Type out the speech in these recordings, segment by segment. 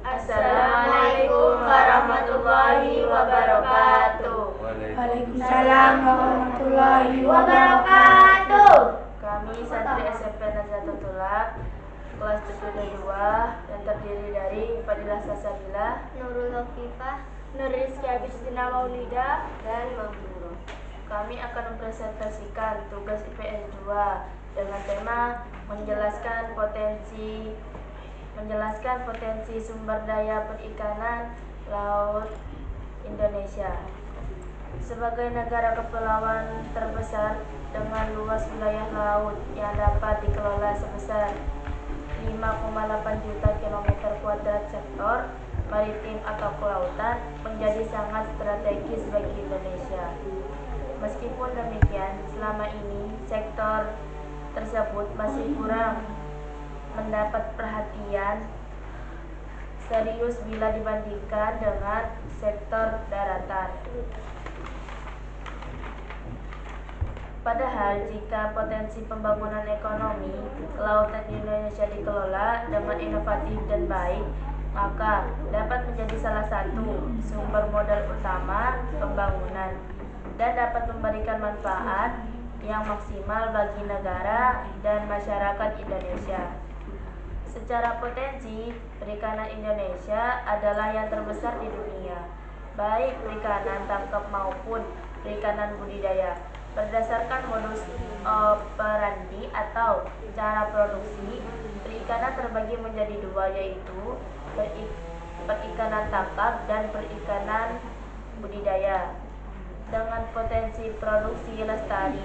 Assalamualaikum warahmatullahi wabarakatuh. Waalaikumsalam warahmatullahi wabarakatuh. Kami santri SMP Nazatul Tulab kelas 72 yang terdiri dari Fadilah Salsabila, Nurul Khofifah, Nur Rizky Agustina Maulida, dan Mabrur. Kami akan mempresentasikan tugas IPS 2 dengan tema menjelaskan potensi sumber daya perikanan laut Indonesia. Sebagai negara kepulauan terbesar dengan luas wilayah laut yang dapat dikelola sebesar 5,8 juta kilometer kuadrat, sektor maritim atau kelautan menjadi sangat strategis bagi Indonesia. Meskipun demikian, selama ini sektor tersebut masih kurang mendapat perhatian serius bila dibandingkan dengan sektor daratan. Padahal jika potensi pembangunan ekonomi kelautan di Indonesia dikelola dengan inovatif dan baik, maka dapat menjadi salah satu sumber modal utama pembangunan dan dapat memberikan manfaat yang maksimal bagi negara dan masyarakat Indonesia. Secara potensi, perikanan Indonesia adalah yang terbesar di dunia, baik perikanan tangkap maupun perikanan budidaya. Berdasarkan modus operandi atau cara produksi, perikanan terbagi menjadi dua, yaitu perikanan tangkap dan perikanan budidaya. Dengan potensi produksi lestari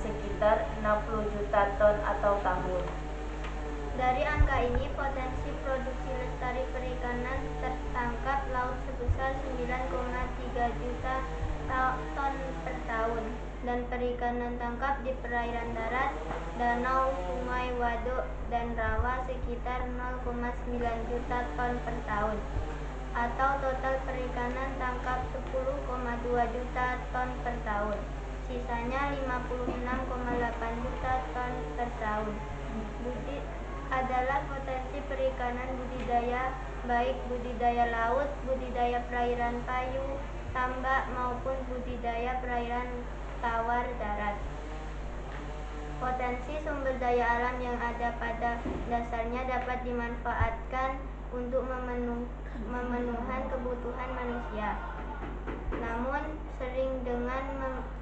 sekitar 60 juta ton atau tahun. Dari angka ini, potensi produksi lestari perikanan tertangkap laut sebesar 9,3 juta ton per tahun, dan perikanan tangkap di perairan darat, danau, sungai, waduk, dan rawa sekitar 0,9 juta ton per tahun, atau total perikanan tangkap 10,2 juta ton per tahun. Sisanya 56,8 juta ton per tahun adalah potensi perikanan budidaya, baik budidaya laut, budidaya perairan kayu, tambak, maupun budidaya perairan tawar darat. Potensi sumber daya alam yang ada pada dasarnya dapat dimanfaatkan untuk memenuhan kebutuhan manusia. Namun, sering dengan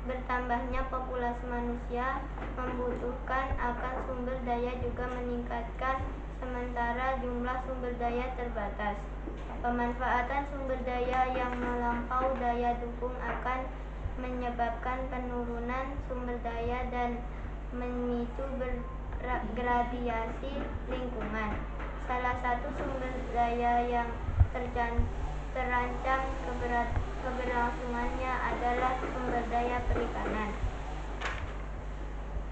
bertambahnya populasi manusia membutuhkan akan sumber daya juga meningkatkan, sementara jumlah sumber daya terbatas. Pemanfaatan sumber daya yang melampaui daya dukung akan menyebabkan penurunan sumber daya dan memicu degradasi lingkungan. Salah satu sumber daya yang terancam keberlangsungannya adalah sumber daya perikanan.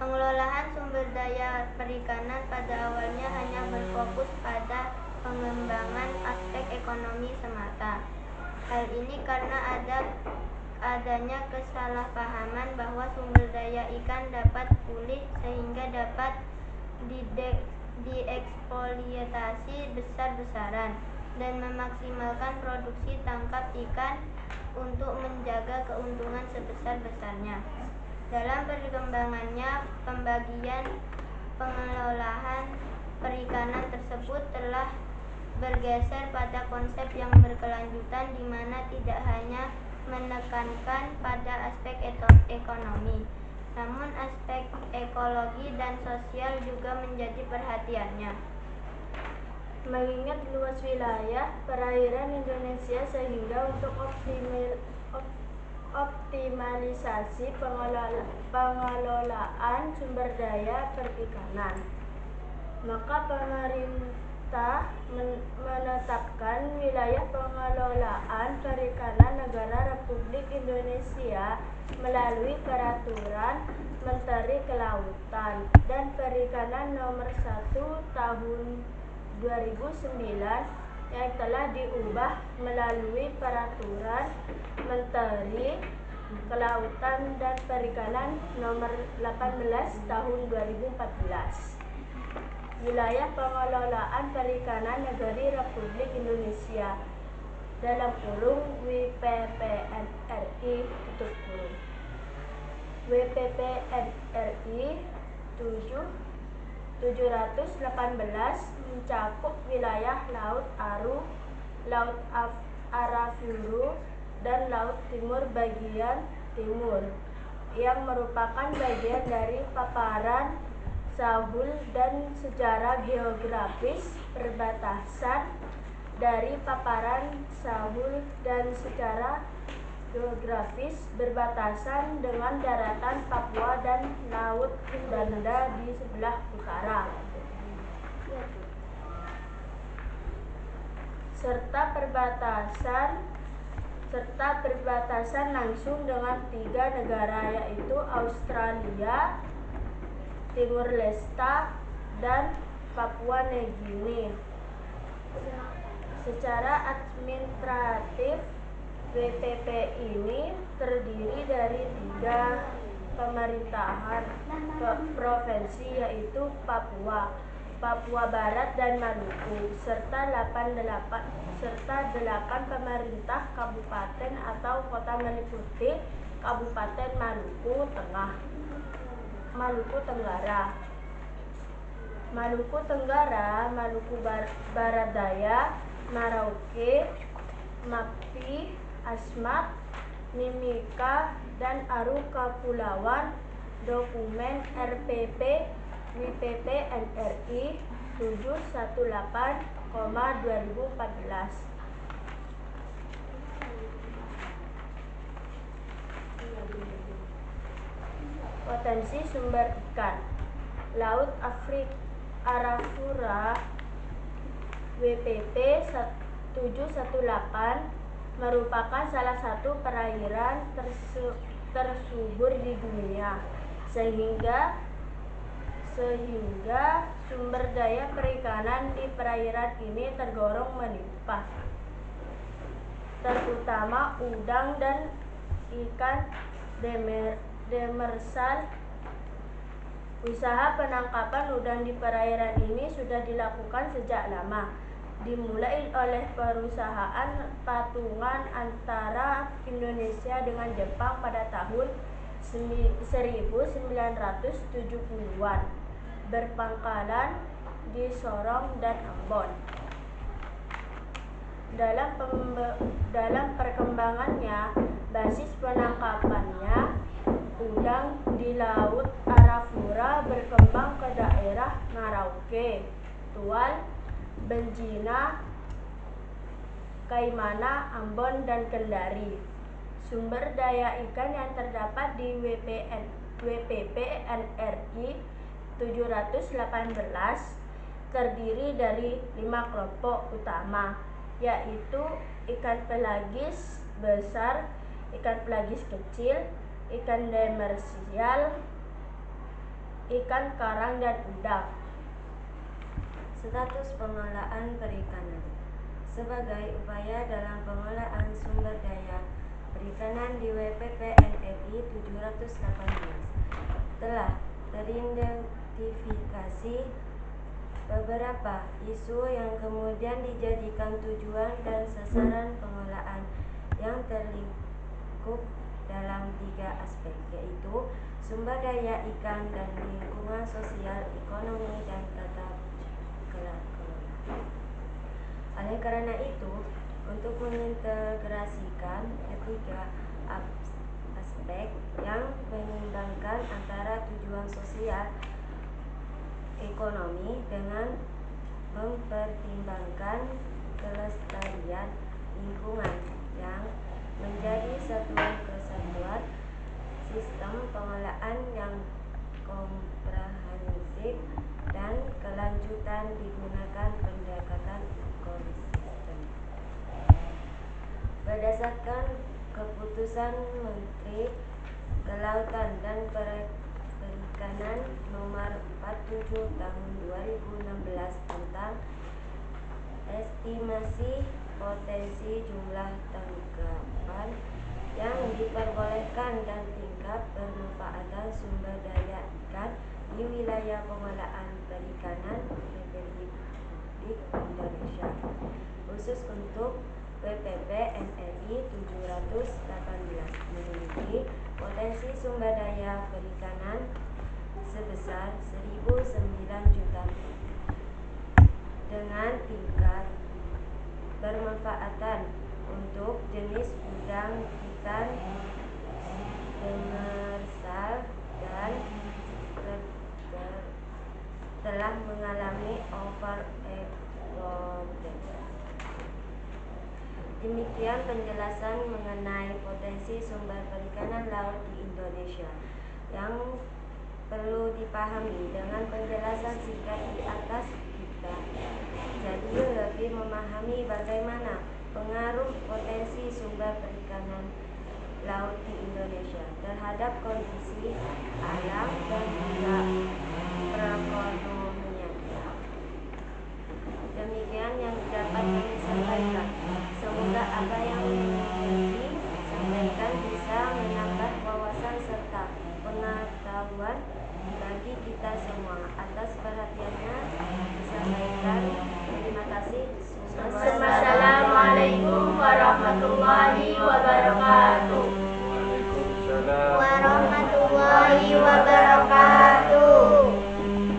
Pengelolaan sumber daya perikanan pada awalnya hanya berfokus pada pengembangan aspek ekonomi semata. Hal ini karena adanya kesalahpahaman bahwa sumber daya ikan dapat pulih sehingga dapat dieksploitasi besar-besaran dan memaksimalkan produksi tangkap ikan untuk menjaga keuntungan sebesar-besarnya. Dalam perkembangannya, pembagian pengelolaan perikanan tersebut telah bergeser pada konsep yang berkelanjutan, di mana tidak hanya menekankan pada aspek ekonomi, namun aspek ekologi dan sosial juga menjadi perhatiannya. Mengingat luas wilayah perairan Indonesia, sehingga untuk optimalisasi pengelolaan sumber daya perikanan, maka pemerintah menetapkan wilayah pengelolaan perikanan negara Republik Indonesia melalui Peraturan Menteri Kelautan dan Perikanan Nomor 1 Tahun 2009 yang telah diubah melalui Peraturan Menteri Kelautan dan Perikanan Nomor 18 Tahun 2014. Wilayah Pengelolaan Perikanan Negeri Republik Indonesia (WPPNRI) tutup kurung. WPPNRI 718 mencakup wilayah Laut Aru, Laut Arafuru, dan Laut Timur bagian timur, yang merupakan bagian dari paparan Sahul dan secara geografis perbatasan dari paparan Sahul dan secara geografis berbatasan dengan daratan Papua dan Laut Banda di sebelah utara, serta perbatasan langsung dengan 3 negara, yaitu Australia, Timur Leste, dan Papua Nugini. Secara administratif, WPP ini terdiri dari 3 pemerintahan provinsi, yaitu Papua, Papua Barat, dan Maluku, serta 8 pemerintah kabupaten atau kota meliputi Kabupaten Maluku Tenggara, Maluku Barat Daya, Merauke, Mapi, Asmat, Mimika, dan Aru Kepulauan. Dokumen RPP WPP NRI 718,2014. Potensi sumber ikan. Laut Arafura WPP 718 merupakan salah satu perairan tersubur di dunia, sehingga sumber daya perikanan di perairan ini tergolong melimpah, terutama udang dan ikan demersal. Usaha penangkapan udang di perairan ini sudah dilakukan sejak lama, dimulai oleh perusahaan patungan antara Indonesia dengan Jepang pada tahun 1970-an, berpangkalan di Sorong dan Ambon. Dalam perkembangannya, basis penangkapannya, udang di Laut Arafura berkembang ke daerah Merauke, Tual, Benjina, Kaimana, Ambon, dan Kendari. Sumber daya ikan yang terdapat di WPP NRI 718 terdiri dari 5 kelompok utama, yaitu ikan pelagis besar, ikan pelagis kecil, ikan demersial, ikan karang, dan udang. Status pengelolaan perikanan. Sebagai upaya dalam pengelolaan sumber daya perikanan di WPP NRI 718 telah teridentifikasi beberapa isu yang kemudian dijadikan tujuan dan sasaran pengelolaan yang terlingkup dalam 3 aspek, yaitu sumber daya ikan dan lingkungan sosial, ekonomi, dan tata kelola. Oleh karena itu, untuk mengintegrasikan ketiga aspek yang menyeimbangkan antara tujuan sosial ekonomi dengan mempertimbangkan kelestarian lingkungan yang menjadi satuan kesatuan, sistem pengelolaan yang komprehensif dan kelanjutan digunakan pendekatan ekosistem. Berdasarkan keputusan Menteri Kelautan dan Perikanan Nomor 47 Tahun 2016 tentang estimasi potensi jumlah tangkapan yang diperbolehkan dan tingkat bermanfaatan sumber daya ikan di wilayah pengolahan perikanan Republik Indonesia. Khusus untuk WPP NRI 718 memiliki potensi sumber daya perikanan sebesar 1.009 juta dengan tingkat bermanfaatan untuk jenis udang, ikan, demersal, dan telah mengalami overexploitation. Demikian penjelasan mengenai potensi sumber perikanan laut di Indonesia yang perlu dipahami. Dengan penjelasan singkat di atas, kita jadi lebih memahami bagaimana pengaruh potensi sumber perikanan laut di Indonesia terhadap kondisi alam dan juga perekonomian. Demikian yang dapat kami sampaikan. Semoga apa yang disampaikan bisa menambah wawasan serta pengetahuan bagi kita semua. Atas perhatiannya disampaikan. Terima kasih. Wassalamualaikum warahmatullahi